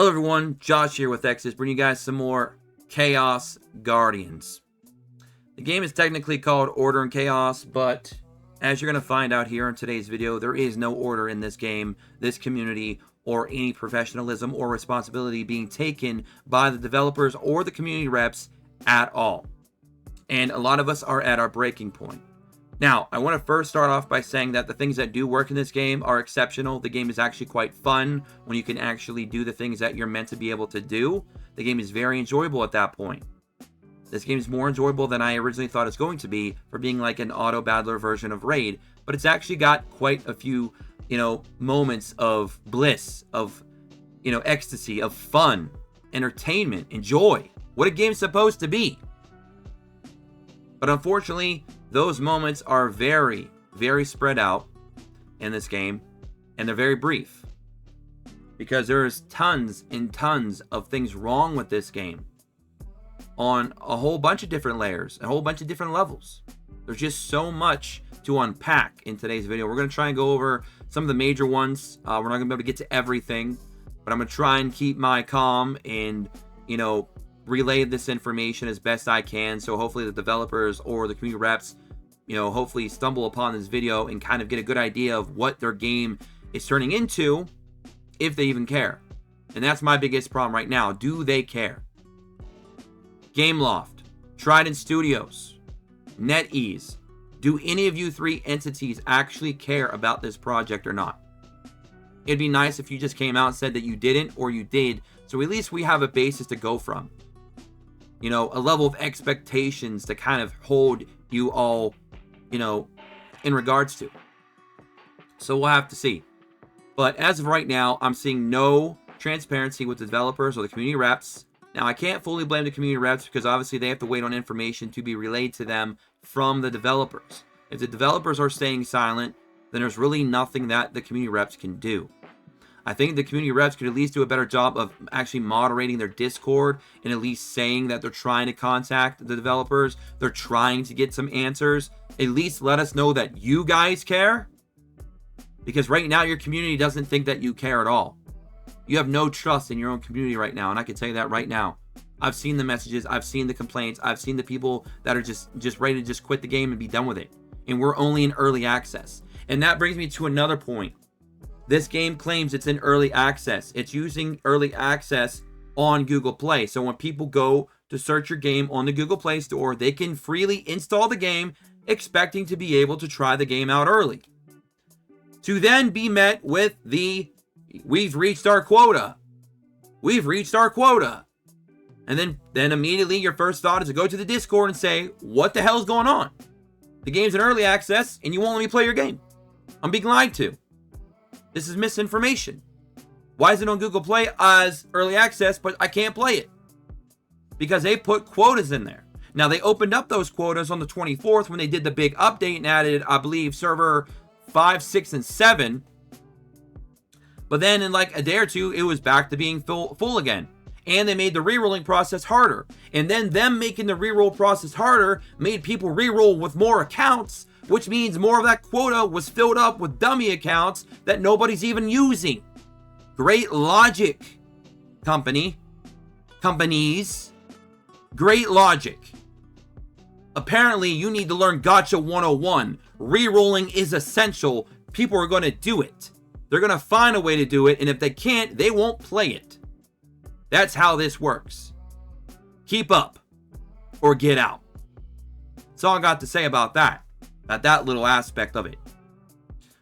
Hello everyone, Josh here with X's, bringing you guys some more Chaos Guardians. The game is technically called Order and Chaos, but as you're going to find out here in today's video, there is no order in this game, this community, or any professionalism or responsibility being taken by the developers or the community reps at all. And a lot of us are at our breaking point. Now, I want to first start off by saying that the things that do work in this game are exceptional. The game is actually quite fun when you can actually do the things that you're meant to be able to do. The game is very enjoyable at that point. This game is more enjoyable than I originally thought it was going to be for being like an auto-battler version of Raid. But it's actually got quite a few, moments of bliss, of, ecstasy, of fun, entertainment, and joy. What a game's supposed to be. But unfortunately, those moments are very, very spread out in this game, and they're very brief. Because there's tons and tons of things wrong with this game on a whole bunch of different layers, a whole bunch of different levels. There's just so much to unpack in today's video. We're going to try and go over some of the major ones. We're not going to be able to get to everything, but I'm going to try and keep my calm and, relay this information as best I can. So hopefully the developers or the community reps, hopefully stumble upon this video and kind of get a good idea of what their game is turning into, if they even care. And that's my biggest problem right now. Do they care? Gameloft, Trident Studios, NetEase. Do any of you three entities actually care about this project or not? It'd be nice if you just came out and said that you didn't or you did, so at least we have a basis to go from. A level of expectations to kind of hold you all, in regards to. So we'll have to see. But as of right now, I'm seeing no transparency with the developers or the community reps. Now, I can't fully blame the community reps because obviously they have to wait on information to be relayed to them from the developers. If the developers are staying silent, then there's really nothing that the community reps can do. I think the community reps could at least do a better job of actually moderating their Discord and at least saying that they're trying to contact the developers. They're trying to get some answers. At least let us know that you guys care. Because right now your community doesn't think that you care at all. You have no trust in your own community right now. And I can tell you that right now. I've seen the messages. I've seen the complaints. I've seen the people that are just ready to just quit the game and be done with it. And we're only in early access. And that brings me to another point. This game claims it's in early access. It's using early access on Google Play. So when people go to search your game on the Google Play Store, they can freely install the game, expecting to be able to try the game out early. To then be met with the, we've reached our quota. We've reached our quota. And then immediately your first thought is to go to the Discord and say, what the hell is going on? The game's in early access and you won't let me play your game. I'm being lied to. This is misinformation. Why is it on Google Play as early access, but I can't play it? Because they put quotas in there. Now, they opened up those quotas on the 24th when they did the big update and added, I believe, server 5, 6, and 7. But then in like a day or two, it was back to being full again. And they made the re-rolling process harder. And then them making the re-roll process harder made people re-roll with more accounts, which means more of that quota was filled up with dummy accounts that nobody's even using. Great logic, companies. Great logic. Apparently, you need to learn Gotcha 101. Re-rolling is essential. People are going to do it. They're going to find a way to do it, and if they can't, they won't play it. That's how this works. Keep up or get out. That's all I got to say about that. At that little aspect of it.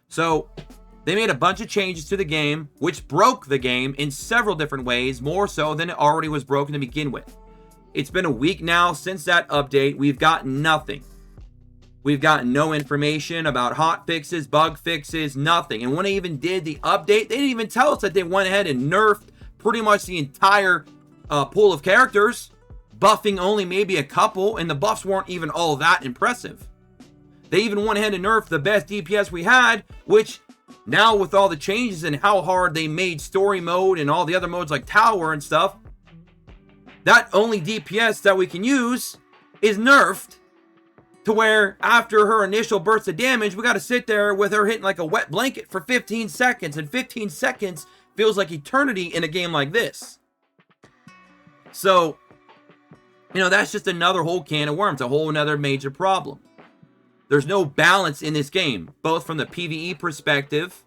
So they made a bunch of changes to the game, which broke the game in several different ways, more so than it already was broken to begin with. It's been a week now since that update. We've got nothing. We've got no information about hot fixes, bug fixes, nothing. And when they even did the update, they didn't even tell us that they went ahead and nerfed pretty much the entire pool of characters, buffing only maybe a couple, and the buffs weren't even all that impressive. They even went ahead and nerfed the best DPS we had, which now with all the changes and how hard they made story mode and all the other modes like tower and stuff, that only DPS that we can use is nerfed to where after her initial burst of damage, we got to sit there with her hitting like a wet blanket for 15 seconds. And 15 seconds feels like eternity in a game like this. So, that's just another whole can of worms, a whole another major problem. There's no balance in this game, both from the PvE perspective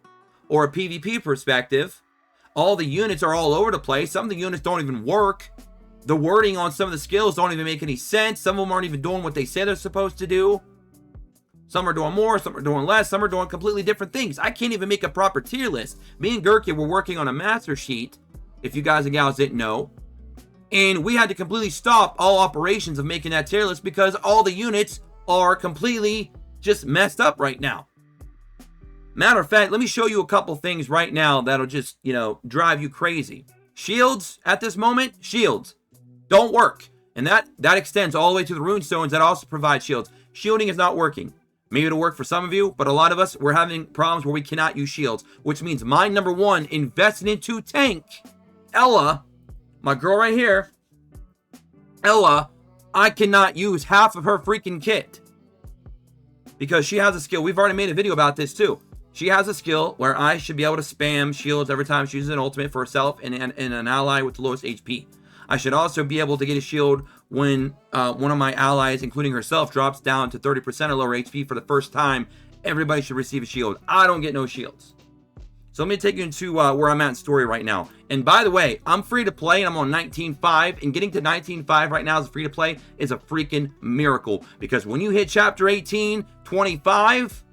or a PvP perspective. All the units are all over the place. Some of the units don't even work. The wording on some of the skills don't even make any sense. Some of them aren't even doing what they say they're supposed to do. Some are doing more, some are doing less, some are doing completely different things. I can't even make a proper tier list. Me and Gurkha were working on a master sheet, if you guys and gals didn't know. And we had to completely stop all operations of making that tier list because all the units are completely just messed up right now. Matter of fact, let me show you a couple things right now that'll just, drive you crazy. Shields, at this moment, shields don't work. And that extends all the way to the rune stones that also provide shields. Shielding is not working. Maybe it'll work for some of you, but a lot of us, we're having problems where we cannot use shields, which means my number one invested into tank, Ella, my girl right here, Ella, I cannot use half of her freaking kit because she has a skill. We've already made a video about this too. She has a skill where I should be able to spam shields every time she uses an ultimate for herself and an ally with the lowest HP. I should also be able to get a shield when one of my allies, including herself, drops down to 30% or lower HP for the first time. Everybody should receive a shield. I don't get no shields. So let me take you into where I'm at in story right now. And by the way, I'm free to play and I'm on 19.5. And getting to 19.5 right now as free to play is a freaking miracle. Because when you hit chapter 18, 25,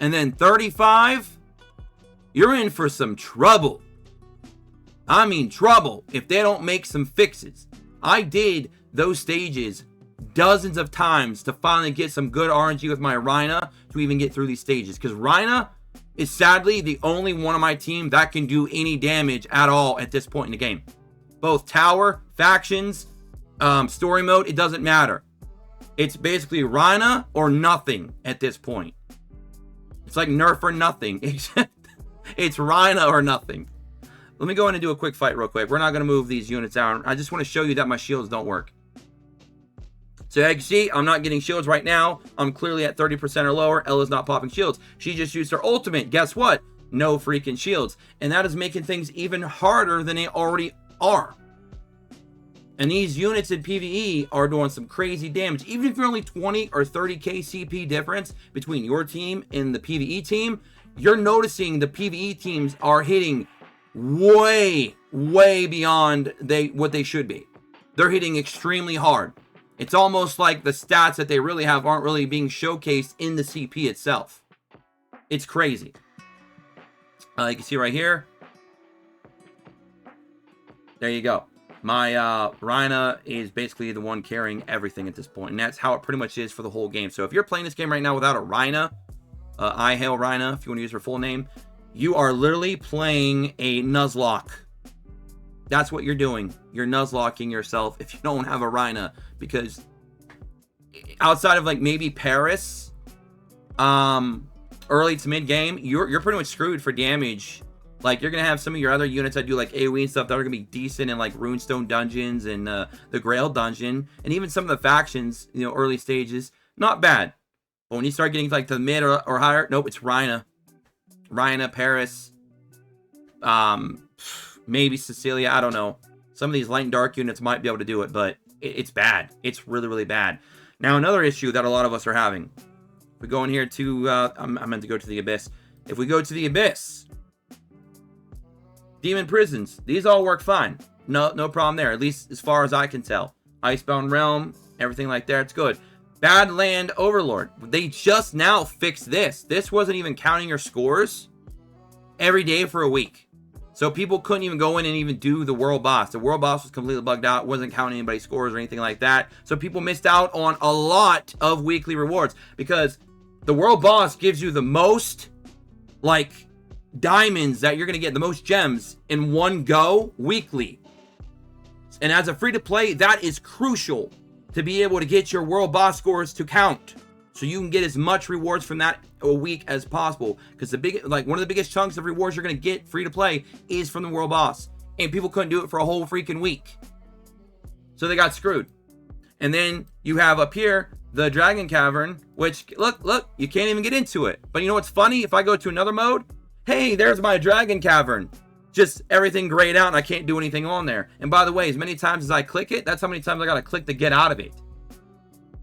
and then 35, you're in for some trouble. I mean trouble if they don't make some fixes. I did those stages dozens of times to finally get some good RNG with my Rhina to even get through these stages. Because Rhina is sadly the only one on my team that can do any damage at all at this point in the game. Both tower, factions, story mode, it doesn't matter. It's basically Rhina or nothing at this point. It's like nerf or nothing. It's Rhina or nothing. Let me go in and do a quick fight real quick. We're not going to move these units out. I just want to show you that my shields don't work. So as you see, I'm not getting shields right now. I'm clearly at 30% or lower. Ella's not popping shields. She just used her ultimate. Guess what? No freaking shields. And that is making things even harder than they already are. And these units in PvE are doing some crazy damage. Even if you're only 20 or 30k CP difference between your team and the PvE team, you're noticing the PvE teams are hitting way beyond what they should be. They're hitting extremely hard. It's almost like the stats that they really have aren't really being showcased in the CP itself. It's crazy. You can see right here. There you go. My Rhina is basically the one carrying everything at this point, and that's how it pretty much is for the whole game. So if you're playing this game right now without a Rhina, I hail Rhina if you want to use her full name, you are literally playing a Nuzlocke. That's what you're doing. You're Nuzlocking yourself if you don't have a Rhina, because outside of like maybe Paris, early to mid game, you're pretty much screwed for damage. Like, you're gonna have some of your other units that do like AoE and stuff that are gonna be decent in like Runestone dungeons and the Grail dungeon, and even some of the factions, early stages, not bad. But when you start getting like to the mid or higher, nope, it's Rhina, Paris, maybe Cecilia, I don't know. Some of these light and dark units might be able to do it, but it's bad. It's really bad. Now, another issue that a lot of us are having. If we go in here to, I meant to go to the Abyss. If we go to the Abyss, Demon Prisons, these all work fine. No problem there, at least as far as I can tell. Icebound Realm, everything like that, it's good. Badland Overlord, they just now fixed this. This wasn't even counting your scores every day for a week. So people couldn't even go in and even do the world boss. The world boss was completely bugged out. It wasn't counting anybody's scores or anything like that. So people missed out on a lot of weekly rewards because the world boss gives you the most, like, diamonds that you're going to get, the most gems in one go weekly. And as a free-to-play, that is crucial to be able to get your world boss scores to count. So you can get as much rewards from that a week as possible. Because one of the biggest chunks of rewards you're going to get free to play is from the world boss. And people couldn't do it for a whole freaking week. So they got screwed. And then you have up here the Dragon Cavern, which, look, you can't even get into it. But you know what's funny? If I go to another mode, hey, there's my Dragon Cavern. just everything grayed out and I can't do anything on there. And by the way, as many times as I click it, that's how many times I got to click to get out of it.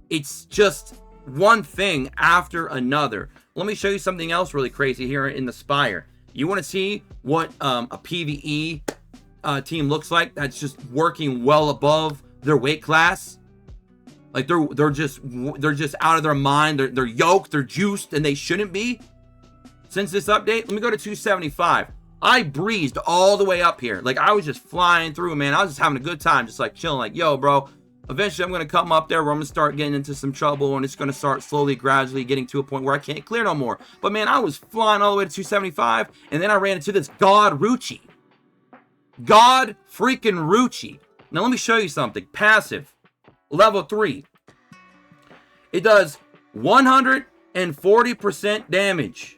It's just one thing after another. Let me show you something else really crazy here in the Spire. You want to see what a PvE team looks like that's just working well above their weight class? Like they're just out of their mind. They're yoked, they're juiced, and they shouldn't be. Since this update, let me go to 275. I breezed all the way up here. Like, I was just flying through, man. I was just having a good time, just like chilling. Like, yo, bro, eventually I'm going to come up there where I'm going to start getting into some trouble, and it's going to start slowly, gradually getting to a point where I can't clear no more. But, man, I was flying all the way to 275, and then I ran into this God Ruchi. God freaking Ruchi. Now, let me show you something. Passive. Level 3. It does 140% damage.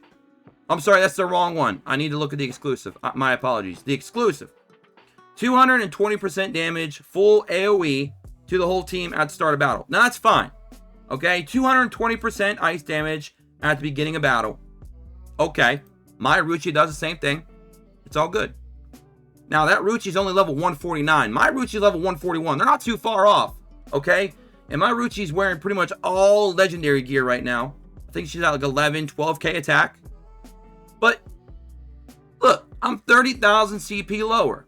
I'm sorry, that's the wrong one. I need to look at the exclusive. My apologies. The exclusive. 220% damage, full AoE to the whole team at the start of battle. Now, that's fine. Okay, 220% ice damage at the beginning of battle. Okay, my Ruchi does the same thing. It's all good. Now, that Ruchi's only level 149. My Ruchi's level 141. They're not too far off. Okay, and my Ruchi's wearing pretty much all legendary gear right now. I think she's at like 11, 12k attack. But, look, I'm 30,000 CP lower.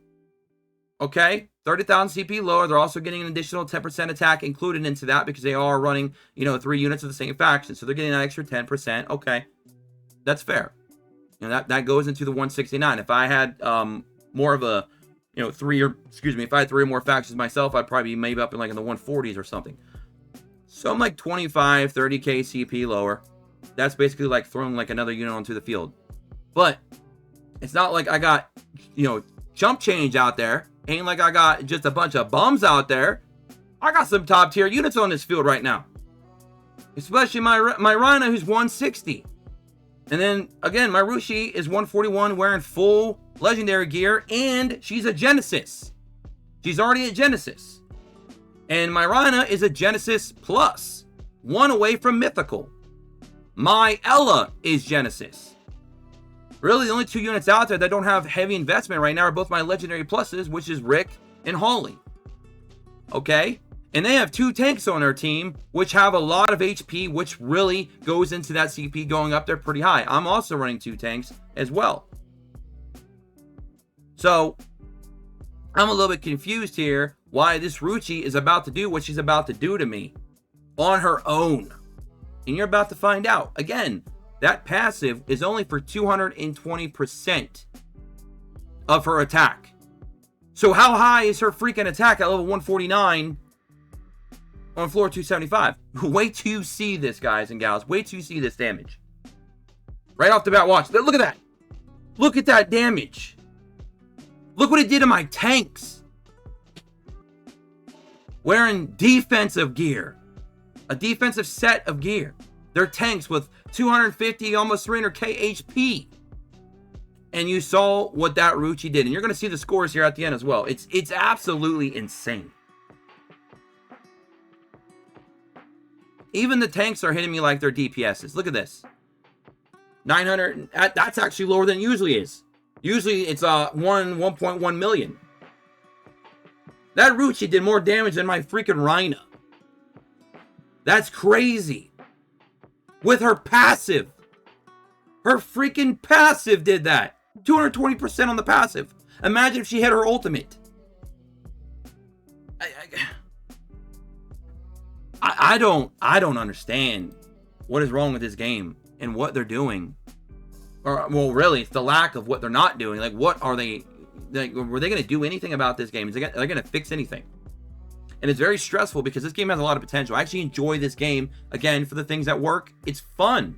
Okay? 30,000 CP lower. They're also getting an additional 10% attack included into that because they are running, 3 units of the same faction. So they're getting an extra 10%. Okay. That's fair. That goes into the 169. If I had more of a, if I had 3 or more factions myself, I'd probably be maybe up in like in the 140s or something. So I'm like 25, 30k CP lower. That's basically like throwing like another unit onto the field. But it's not like I got, jump change out there. Ain't like I got just a bunch of bums out there. I got some top tier units on this field right now. Especially my Rhino, who's 160. And then, again, my Ruchi is 141 wearing full legendary gear. And she's a Genesis. She's already a Genesis. And my Rhino is a Genesis Plus. 1 away from Mythical. My Ella is Genesis. Really, the only 2 units out there that don't have heavy investment right now are both my Legendary Pluses, which is Rick and Holly. Okay? And they have 2 tanks on their team, which have a lot of HP, which really goes into that CP going up there pretty high. I'm also running 2 tanks as well. So, I'm a little bit confused here why this Ruchi is about to do what she's about to do to me on her own. And you're about to find out. Again, that passive is only for 220% of her attack. So how high is her freaking attack at level 149 on floor 275? Wait till you see this, guys and gals. Wait till you see this damage. Right off the bat, watch. Look at that. Look at that damage. Look what it did to my tanks. Wearing defensive gear. A defensive set of gear. They're tanks with 250, almost 300k HP. And you saw what that Ruchi did. And you're going to see the scores here at the end as well. It's absolutely insane. Even the tanks are hitting me like they're DPSs. Look at this. 900. That's actually lower than it usually is. Usually it's 1.1 million. That Ruchi did more damage than my freaking Rhino. That's crazy. With her passive. Her freaking passive did that. 220% on the passive. Imagine if she hit her ultimate. I don't understand what is wrong with this game and what they're doing. Or, well, really, it's the lack of what they're not doing. Like, what are they... Like, were they going to do anything about this game? Are they going to fix anything? And it's very stressful because this game has a lot of potential. I actually enjoy this game, again, for the things that work. It's fun.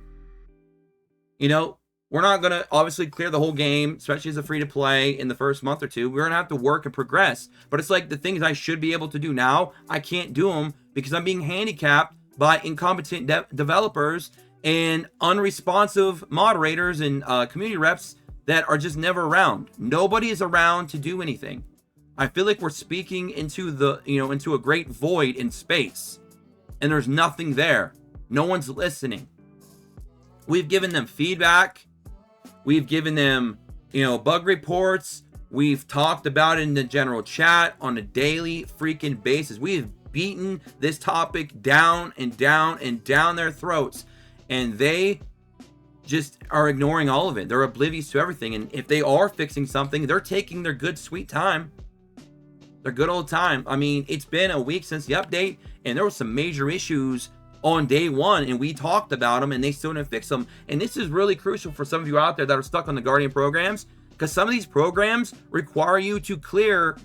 We're not going to obviously clear the whole game, especially as a free-to-play in the first month or two. We're going to have to work and progress. But it's like the things I should be able to do now, I can't do them because I'm being handicapped by incompetent developers and unresponsive moderators and community reps that are just never around. Nobody is around to do anything. I feel like we're speaking into into a great void in space, and there's nothing there. No one's listening. We've given them feedback. We've given them, bug reports. We've talked about it in the general chat on a daily freaking basis. We have beaten this topic down and down and down their throats, and they just are ignoring all of it. They're oblivious to everything. And if they are fixing something, they're taking their good sweet time. Their good old time. I mean, it's been a week since the update, and there were some major issues on day one, and we talked about them, and they still didn't fix them. And this is really crucial for some of you out there that are stuck on the Guardian programs, because some of these programs require you to clear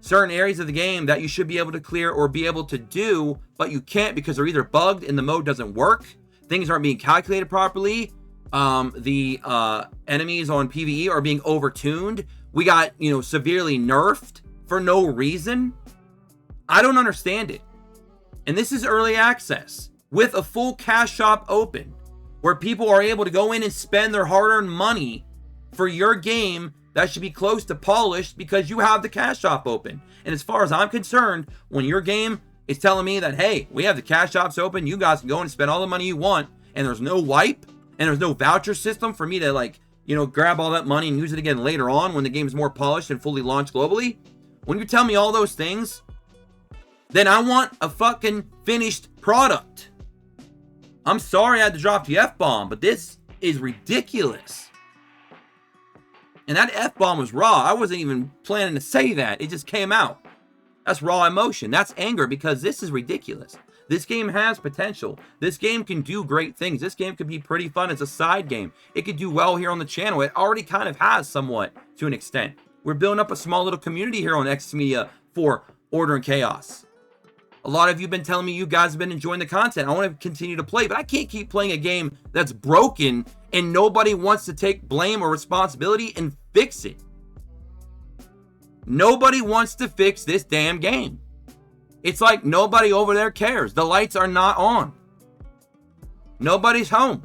certain areas of the game that you should be able to clear or be able to do, but you can't because they're either bugged and the mode doesn't work, things aren't being calculated properly, the enemies on PvE are being overtuned, we got, severely nerfed for no reason. I don't understand it. And this is early access with a full cash shop open where people are able to go in and spend their hard-earned money for your game that should be close to polished because you have the cash shop open. And as far as I'm concerned, when your game is telling me that, hey, we have the cash shops open, you guys can go and spend all the money you want, and there's no wipe, and there's no voucher system for me to grab all that money and use it again later on when the game is more polished and fully launched globally. When you tell me all those things, then I want a fucking finished product. I'm sorry I had to drop the F-bomb, but this is ridiculous. And that F-bomb was raw. I wasn't even planning to say that. It just came out. That's raw emotion. That's anger because this is ridiculous. This game has potential. This game can do great things. This game could be pretty fun as a side game. It could do well here on the channel. It already kind of has somewhat to an extent. We're building up a small little community here on X Media for Order and Chaos. A lot of you have been telling me you guys have been enjoying the content. I want to continue to play, but I can't keep playing a game that's broken and nobody wants to take blame or responsibility and fix it. Nobody wants to fix this damn game. It's like nobody over there cares. The lights are not on. Nobody's home.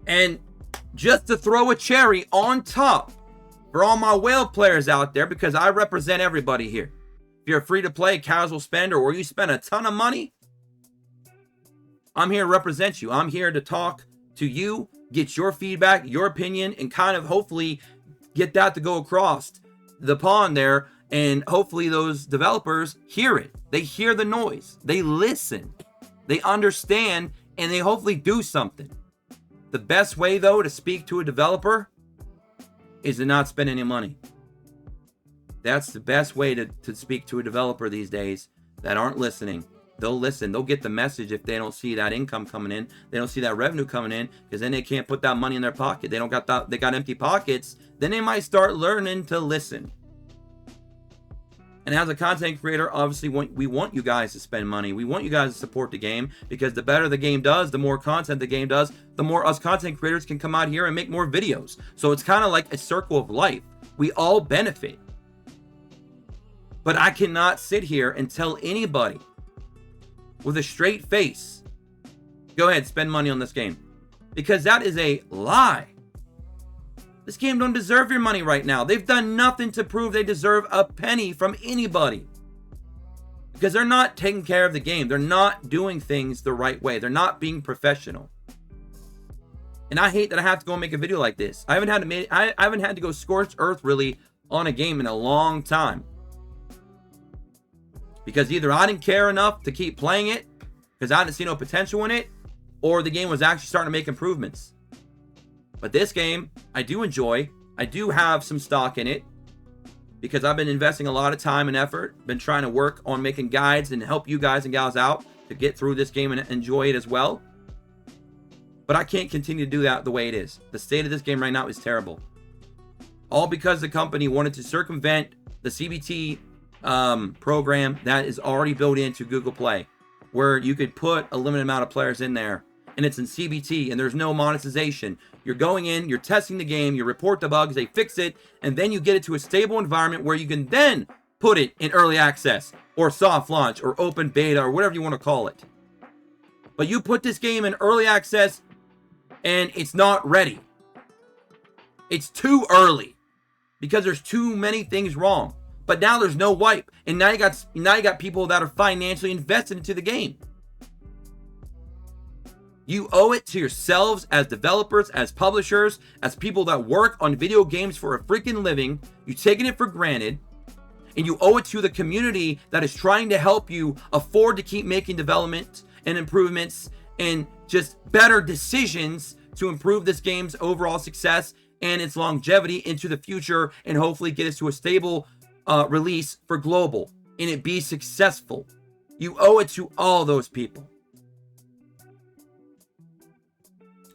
And just to throw a cherry on top for all my whale players out there, because I represent everybody here. If you're a free-to-play casual spender or you spend a ton of money, I'm here to represent you. I'm here to talk to you, get your feedback, your opinion, and kind of hopefully get that to go across the pond there. And hopefully those developers hear it. They hear the noise. They listen. They understand, and they hopefully do something. The best way, though, to speak to a developer is to not spend any money. That's the best way to speak to a developer these days that aren't listening. They'll listen. They'll get the message if they don't see that income coming in. They don't see that revenue coming in, because then they can't put that money in their pocket. They don't got that. They got empty pockets. Then they might start learning to listen. And as a content creator, obviously, we want you guys to spend money. We want you guys to support the game, because the better the game does, the more content the game does, the more us content creators can come out here and make more videos. So it's kind of like a circle of life. We all benefit. But I cannot sit here and tell anybody with a straight face, go ahead, spend money on this game. Because that is a lie. This game don't deserve your money right now. They've done nothing to prove they deserve a penny from anybody. Because they're not taking care of the game. They're not doing things the right way. They're not being professional. And I hate that I have to go and make a video like this. I haven't had to go scorched earth really on a game in a long time. Because either I didn't care enough to keep playing it, because I didn't see no potential in it, or the game was actually starting to make improvements. But this game, I do enjoy. I do have some stock in it, because I've been investing a lot of time and effort, been trying to work on making guides and help you guys and gals out to get through this game and enjoy it as well. But I can't continue to do that the way it is. The state of this game right now is terrible. All because the company wanted to circumvent the CBT program that is already built into Google Play, where you could put a limited amount of players in there, and it's in CBT, and there's no monetization. You're going in, you're testing the game, you report the bugs, they fix it, and then you get it to a stable environment where you can then put it in early access or soft launch or open beta or whatever you want to call it. But you put this game in early access and it's not ready. It's too early because there's too many things wrong. But now there's no wipe, and now you got people that are financially invested into the game. You owe it to yourselves as developers, as publishers, as people that work on video games for a freaking living. You've taken it for granted. And you owe it to the community that is trying to help you afford to keep making development and improvements and just better decisions to improve this game's overall success and its longevity into the future, and hopefully get us to a stable release for global and it be successful. You owe it to all those people.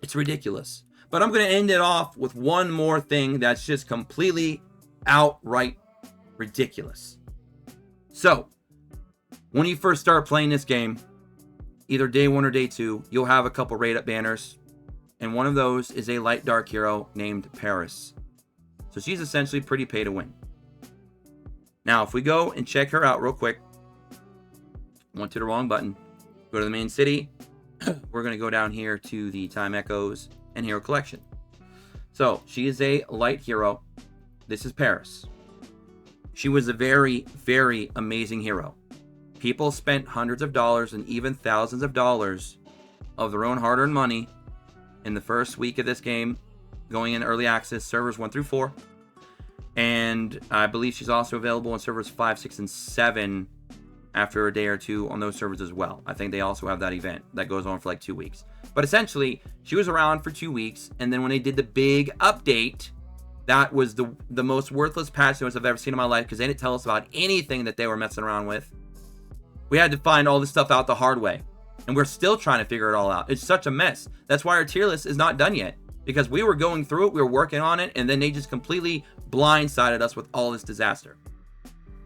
It's ridiculous. But I'm going to end it off with one more thing that's just completely outright ridiculous. So, when you first start playing this game, either day 1 or day 2, you'll have a couple rate up banners. And one of those is a light dark hero named Paris. So she's essentially pretty pay to win. Now, if we go and check her out real quick, went to the wrong button, go to the main city, we're going to go down here to the Time Echoes and Hero Collection. So she is a light hero. This is Paris. She was a very, very amazing hero. People spent hundreds of dollars and even thousands of dollars of their own hard-earned money in the first week of this game, going in early access, servers 1 through 4. And I believe she's also available on servers 5, 6, and 7 after a day or 2 on those servers as well. I think they also have that event that goes on for like 2 weeks. But essentially, she was around for 2 weeks, and then when they did the big update, that was the most worthless patch notes I've ever seen in my life, because they didn't tell us about anything that they were messing around with. We had to find all this stuff out the hard way. And we're still trying to figure it all out. It's such a mess. That's why our tier list is not done yet. Because we were going through it, we were working on it, and then they just completely blindsided us with all this disaster.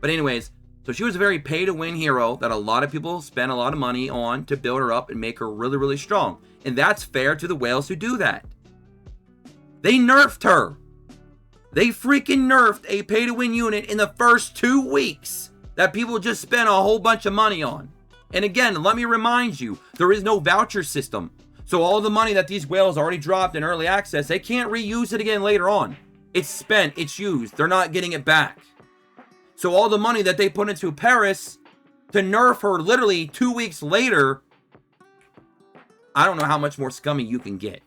But anyways, so she was a very pay-to-win hero that a lot of people spent a lot of money on to build her up and make her really, really strong. And that's fair to the whales who do that. They nerfed her. They freaking nerfed a pay-to-win unit in the first 2 weeks that people just spent a whole bunch of money on. And again, let me remind you, there is no voucher system. So all the money that these whales already dropped in early access, they can't reuse it again later on. It's spent, it's used. They're not getting it back. So all the money that they put into Paris to nerf her literally 2 weeks later, I don't know how much more scummy you can get.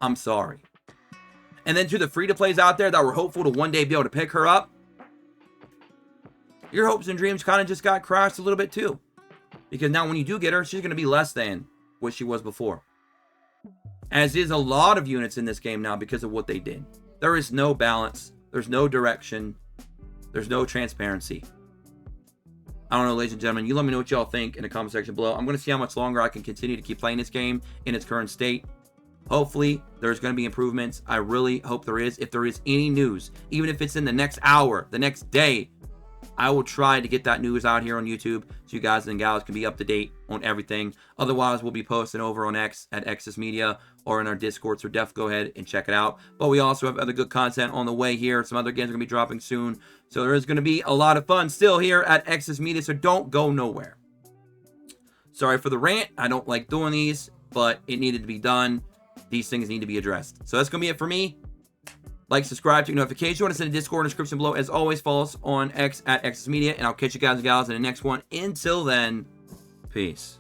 I'm sorry. And then to the free-to-plays out there that were hopeful to one day be able to pick her up, your hopes and dreams kind of just got crashed a little bit too. Because now when you do get her, she's going to be less than what she was before. As is a lot of units in this game now because of what they did. There is no balance. There's no direction. There's no transparency. I don't know, ladies and gentlemen. You let me know what y'all think in the comment section below. I'm going to see how much longer I can continue to keep playing this game in its current state. Hopefully, there's going to be improvements. I really hope there is. If there is any news, even if it's in the next hour, the next day, I will try to get that news out here on YouTube so you guys and gals can be up to date on everything. Otherwise, we'll be posting over on X at X's Media or in our Discord, so definitely go ahead and check it out. But we also have other good content on the way here. Some other games are going to be dropping soon. So there is going to be a lot of fun still here at X's Media, so don't go nowhere. Sorry for the rant. I don't like doing these, but it needed to be done. These things need to be addressed. So that's going to be it for me. Like, subscribe, to notifications. You want to send a Discord in the description below. As always, follow us on X at X's Media, and I'll catch you guys and gals in the next one. Until then, peace.